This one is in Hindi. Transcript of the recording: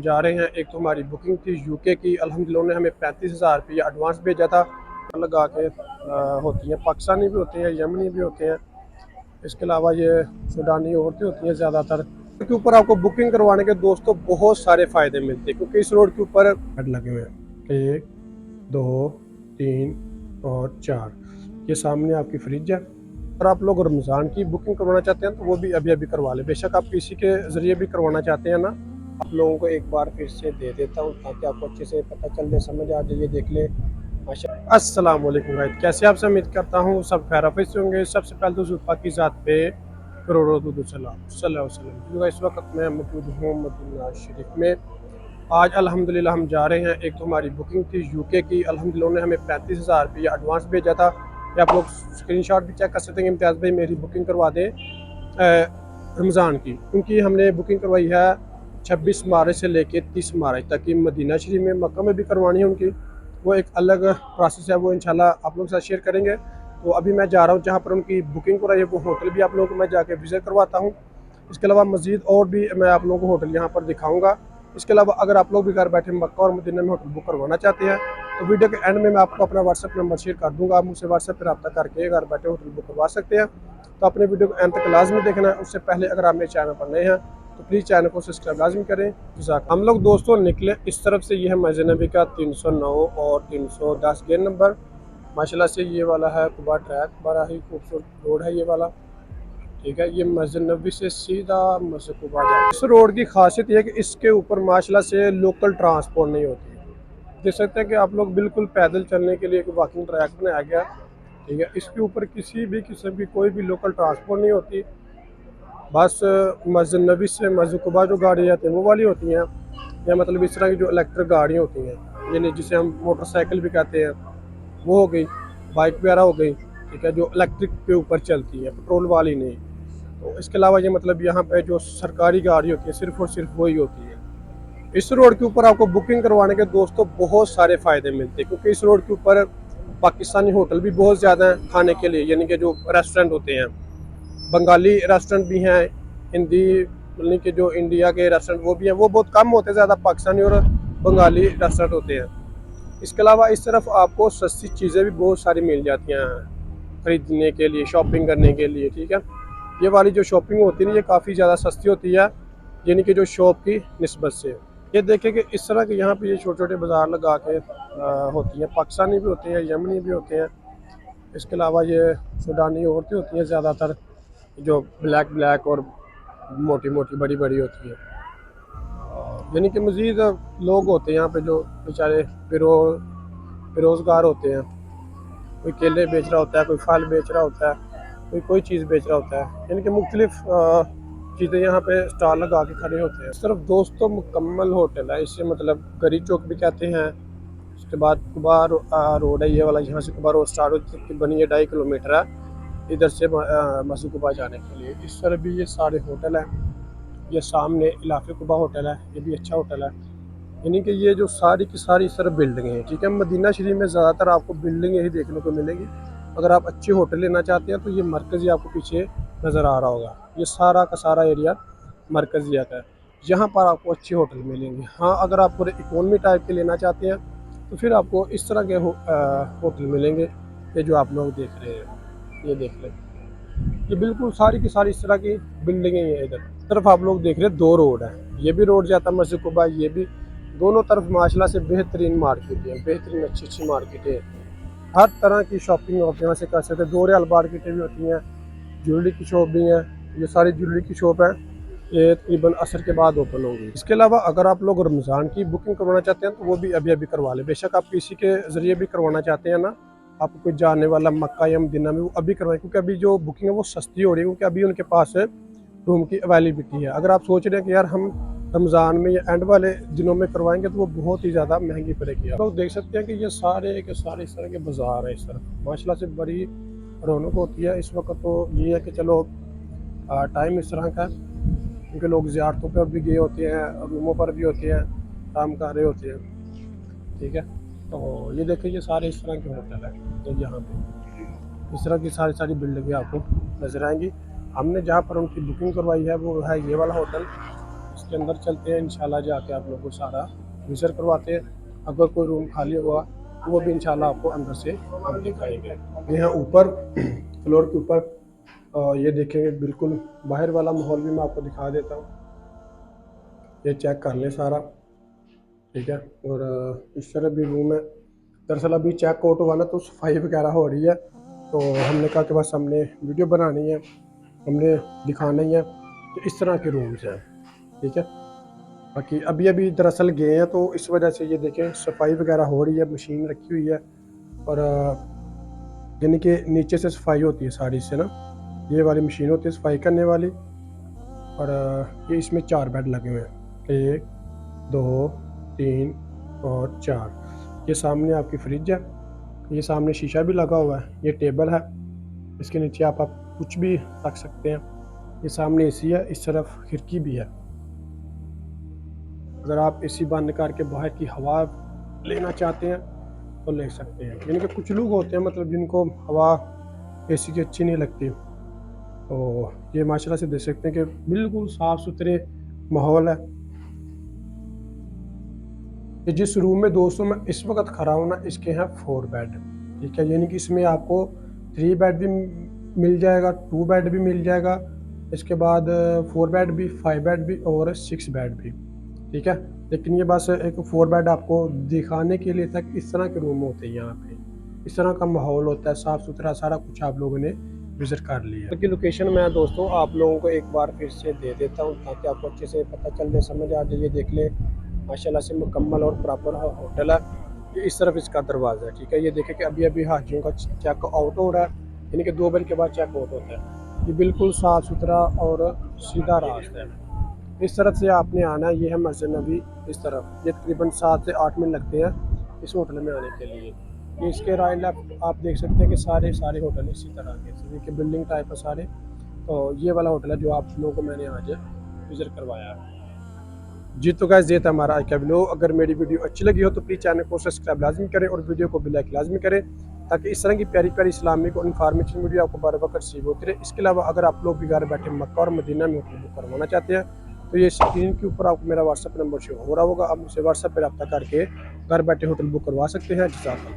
जा रहे हैं। एक तो हमारी बुकिंग थी यूके की, अल्हम्दुलिल्लाह ने हमें 35,000 रुपये एडवांस भेजा था। लगा के होती हैं, पाकिस्तानी भी होते हैं, यमनी भी होते हैं, इसके अलावा ये सूडानी औरतें होती हैं ज़्यादातर। के ऊपर आपको बुकिंग करवाने के दोस्तों बहुत सारे फ़ायदे मिलते हैं, क्योंकि इस रोड के ऊपर बेड लगे हुए हैं 1 2 3 और 4। ये सामने आपकी फ्रिज है। अगर आप लोग रमज़ान की बुकिंग करवाना चाहते हैं तो वो भी अभी अभी करवा लें। बेशक आप किसी के ज़रिए भी करवाना चाहते हैं ना, आप लोगों को एक बार फिर से दे देता हूँ ताकि आपको अच्छे से पता चल जाए, समझ आ जाए। ये देख लें माशा। अस्सलाम वालेकुम गाइस, कैसे आपसे उम्मीद करता हूँ सब खैरियत से होंगे। सबसे पहले तो जुल्फा की ज़ात पे करोड़ों दुरूद सलाम सल्लल्लाहु अलैहि वसल्लम। इस वक्त मैं मौजूद हूँ मदीना शरीफ में। आज अल्हम्दुलिल्लाह हम जा रहे हैं। एक तो हमारी बुकिंग थी यूके की, अल्हम्दुलिल्लाह ने हमें 35,000 रुपये एडवांस भेजा था। या आप लोग स्क्रीनशॉट भी चेक कर सकते हैं। इम्तियाज़ भाई मेरी बुकिंग करवा दें रमज़ान की, क्योंकि हमने बुकिंग करवाई है 26 मार्च से लेके 30 मार्च तक की। मदीना शरीफ में, मक्का में भी करवानी है उनकी, वो एक अलग प्रोसेस है, वो इंशाल्लाह आप लोग के साथ शेयर करेंगे। तो अभी मैं जा रहा हूँ जहाँ पर उनकी बुकिंग कराई है, वो होटल भी आप लोगों को मैं जाके विज़िट करवाता हूँ। इसके अलावा मज़ीद और भी मैं आप लोगों को होटल यहाँ पर दिखाऊँगा। इसके अलावा अगर आप लोग भी घर बैठे मक्का और मदीना में होटल बुक करवाना चाहते हैं तो वीडियो के एंड में मैं आपको अपना व्हाट्सएप नंबर शेयर कर दूँगा। आप मुझसे व्हाट्सएप पर रब्ता करके घर बैठे होटल बुक करवा सकते हैं। तो अपने वीडियो को एंड तक लाजमी देखना है। उससे पहले अगर आप मेरे चैनल पर नए हैं तो प्लीज़ चैनल को सब्सक्राइब लाजमी करें। हम लोग दोस्तों निकले इस तरफ से, ये है मस्जिद नबी का 309 और 310 गेट नंबर। माशाल्लाह से ये वाला है कुबा ट्रैक, बड़ा ही खूबसूरत रोड है ये वाला। ठीक है, ये मस्जिद नबी से सीधा मस्जिद कुबा जाए। इस रोड की खासियत ये है कि इसके ऊपर माशाल्लाह से लोकल ट्रांसपोर्ट नहीं होती। देख सकते हैं कि आप लोग बिल्कुल पैदल चलने के लिए एक वॉकिंग ट्रैक बनाया गया। ठीक है, इसके ऊपर किसी भी किस्म की कोई भी लोकल ट्रांसपोर्ट नहीं होती। बस मस्जिद नबी से मस्जिद कुबा जो गाड़ी आती हैं वो वाली होती हैं, या मतलब इस तरह की जो इलेक्ट्रिक गाड़ियाँ होती हैं, यानी जिसे हम मोटरसाइकिल भी कहते हैं, वो हो गई, बाइक वगैरह हो गई। ठीक है, जो इलेक्ट्रिक के ऊपर चलती है, पेट्रोल वाली नहीं। तो इसके अलावा ये मतलब यहाँ पे जो सरकारी गाड़ी होती है सिर्फ़ और सिर्फ वही होती है। इस रोड के ऊपर आपको बुकिंग करवाने के दोस्तों बहुत सारे फ़ायदे मिलते हैं, क्योंकि इस रोड के ऊपर पाकिस्तानी होटल भी बहुत ज़्यादा हैं खाने के लिए, यानी कि जो रेस्टोरेंट होते हैं। बंगाली रेस्टोरेंट भी हैं, हिंदी यानी कि जो इंडिया के रेस्टोरेंट वो भी हैं, वो बहुत कम होते हैं, ज़्यादा पाकिस्तानी और बंगाली रेस्टोरेंट होते हैं। इसके अलावा इस तरफ आपको सस्ती चीज़ें भी बहुत सारी मिल जाती हैं ख़रीदने के लिए, शॉपिंग करने के लिए। ठीक है, ये वाली जो शॉपिंग होती है ना, ये काफ़ी ज़्यादा सस्ती होती है, यानी कि जो शॉप की निस्बत से। ये देखें कि इस तरह के यहाँ पे ये छोटे छोटे बाज़ार लगा के होती हैं, पाकिस्तानी भी होते हैं, यमनी भी होते हैं। इसके अलावा ये सूडानी औरतें होती हैं ज़्यादातर, जो ब्लैक ब्लैक और मोटी मोटी बड़ी बड़ी होती है। यानी कि मज़ीद लोग होते हैं यहाँ पे जो बेचारे बेरोज़गार होते हैं। कोई केले बेच रहा होता है, कोई फल बेच रहा होता है, कोई चीज़ बेच रहा होता है, यानी कि मुख्तलिफ चीज़ें यहाँ पे स्टॉल लगा के खड़े होते हैं। इस तरफ दोस्तों मुकम्मल होटल है, इसे मतलब गरी चौक भी कहते हैं। उसके बाद कुबा रोड है ये वाला, यहाँ से कुबा रोड स्टार्ट होती बनी है, 2.5 किलोमीटर है इधर से मस्जिद कुबा जाने के लिए। इस तरफ भी ये सारे होटल हैं। ये सामने इलाफे कुबा होटल है, ये भी अच्छा होटल है। यानी कि ये जो सारी की सारी इस तरफ बिल्डिंगें हैं। ठीक है, मदीना शरीफ में ज़्यादातर आपको बिल्डिंगें ही देखने को मिलेंगी। अगर आप अच्छे होटल लेना चाहते हैं तो ये मरकज़ी आपको पीछे नज़र आ रहा होगा, ये सारा का सारा एरिया मरकज़िया का है, यहाँ पर आपको अच्छे होटल मिलेंगे। हाँ, अगर आप पूरे इकोनॉमी टाइप के लेना चाहते हैं तो फिर आपको इस तरह के होटल मिलेंगे, ये जो आप लोग देख रहे हैं। ये देख लें, ये बिल्कुल सारी की सारी इस तरह की बिल्डिंगें हैं। इधर तरफ आप लोग देख रहे हैं 2 रोड है, ये भी रोड जाता है मस्जिद कुबा, ये भी। दोनों तरफ माशाल्लाह से बेहतरीन मार्केट है, बेहतरीन अच्छी अच्छी मार्केटें हैं। हर तरह की शॉपिंग आप यहाँ से कर सकते हैं। 2 रियाल मार्केटें भी होती हैं, ज्वेलरी की शॉप भी हैं। ये सारी ज्वेलरी की शॉप है, ये तकरीबन असर के बाद ओपन होंगी। इसके अलावा अगर आप लोग रमज़ान की बुकिंग करवाना चाहते हैं तो वो भी अभी अभी करवा लें। बेशक आप किसी के ज़रिए भी करवाना चाहते हैं ना, आपको कोई जानने वाला मक्का या मदीना में, वो अभी करवाएं, क्योंकि अभी जो बुकिंग है वो सस्ती हो रही है, क्योंकि अभी उनके पास रूम की अवेलेबिलिटी है। अगर आप सोच रहे हैं कि यार हम रमज़ान में या एंड वाले दिनों में करवाएंगे तो वो बहुत ही ज़्यादा महंगी पड़ेगी। आप लोग देख सकते हैं कि ये सारे के सारे इस तरह के बाज़ार हैं। इस तरह माशाल्लाह से बड़ी रौनक होती है इस वक्त। तो ये है कि चलो टाइम इस तरह का है, क्योंकि लोग ज़ियारतों पर भी गए होते हैं, रूमों पर भी होते हैं, काम कर रहे होते हैं। ठीक है, तो ये देखिए ये सारे इस तरह के होटल हैं। तो यहाँ पे इस तरह की सारी सारी बिल्डिंगें आपको नज़र आएंगी। हमने जहाँ पर उनकी बुकिंग करवाई है वो है ये वाला होटल, इसके अंदर चलते हैं, इंशाल्लाह जाके आप लोगों को सारा विजिट करवाते हैं। अगर कोई रूम खाली हुआ वो भी इंशाल्लाह आपको अंदर से हम दिखाएंगे। यहाँ ऊपर फ्लोर के ऊपर ये देखेंगे, बिल्कुल बाहर वाला माहौल भी मैं आपको दिखा देता हूँ। ये चेक कर लें सारा, ठीक है। और इस तरह भी रूम है। दरअसल अभी चेक आउट हुआ ना, तो सफाई वगैरह हो रही है, तो हमने कहा कि बस हमने वीडियो बनानी है, हमने दिखाना ही है। तो इस तरह के रूम्स हैं, ठीक है। बाकी अभी अभी दरअसल गए हैं, तो इस वजह से ये देखें सफाई वगैरह हो रही है, मशीन रखी हुई है। और यानी कि नीचे से सफाई होती है सारी से ना, ये वाली मशीन होती है सफाई करने वाली। और ये इसमें 4 बेड लगे हुए हैं, 1 2 3 और 4। ये सामने आपकी फ्रिज है, ये सामने शीशा भी लगा हुआ है, ये टेबल है, इसके नीचे आप कुछ भी रख सकते हैं। ये सामने एसी है, इस तरफ खिड़की भी है। अगर आप एसी बंद करके बाहर की हवा लेना चाहते हैं तो ले सकते हैं। यानी कि कुछ लोग होते हैं मतलब जिनको हवा एसी की अच्छी नहीं लगती, तो ये माशाल्लाह से देख सकते हैं कि बिल्कुल साफ़ सुथरे माहौल है। ये जिस रूम में दोस्तों मैं इस वक्त खड़ा हूँ ना, इसके हैं 4 बेड, ठीक है। यानी कि इसमें आपको 3 बेड भी मिल जाएगा, 2 बेड भी मिल जाएगा, इसके बाद 4 बेड भी, 5 बेड भी और 6 बेड भी, ठीक है। लेकिन ये बस एक 4 बेड आपको दिखाने के लिए तक इस तरह के रूम होते हैं यहाँ पे, इस तरह का माहौल होता है, साफ़ सुथरा सारा कुछ आप लोगों ने विज़िट कर लिया। की लोकेशन मैं दोस्तों आप लोगों को एक बार फिर से दे देता हूँ ताकि आपको अच्छे से पता चल जाए, समझ आ जाए। ये देख ले माशाल्लाह से मुकम्मल और प्रॉपर होटल है। ये इस तरफ इसका दरवाज़ा है, ठीक है। ये देखें कि अभी अभी हाजियों का चेक आउट हो रहा है, यानी कि 2 बजे के बाद चेक आउट होता है। ये बिल्कुल साफ़ सुथरा और सीधा रास्ता है। इस तरफ से आपने आना है, ये है मस्जिद नबी इस तरफ। ये तकरीबन 7 से 8 मिनट लगते हैं इस होटल में आने के लिए। ये इसके राइट लेफ्ट आप देख सकते हैं कि सारे होटल इसी तरह के, कि बिल्डिंग टाइप है सारे। तो ये वाला होटल है जो आप लोगों को मैंने आज विज़िट करवाया है। जी तो गाइस ये था हमारा आज का वीडियो। अगर मेरी वीडियो अच्छी लगी हो तो प्लीज़ चैनल को सब्सक्राइब लाजमी करें और वीडियो को भी लाइक लाजमी करें, ताकि इस तरह की प्यारी प्यारी इस्लामिक और इन्फॉर्मेशन वीडियो आपको बार बार रिसीव होती रहे। इसके अलावा अगर आप लोग भी घर बैठे मक्का और मदीना में होटल बुक करवाना चाहते हैं तो ये स्क्रीन के ऊपर आपको मेरा व्हाट्सअप नंबर शो हो रहा होगा, आप मुझसे व्हाट्सअप पर रब्ता करके घर बैठे होटल बुक करवा सकते हैं। जज़ाकल्लाह।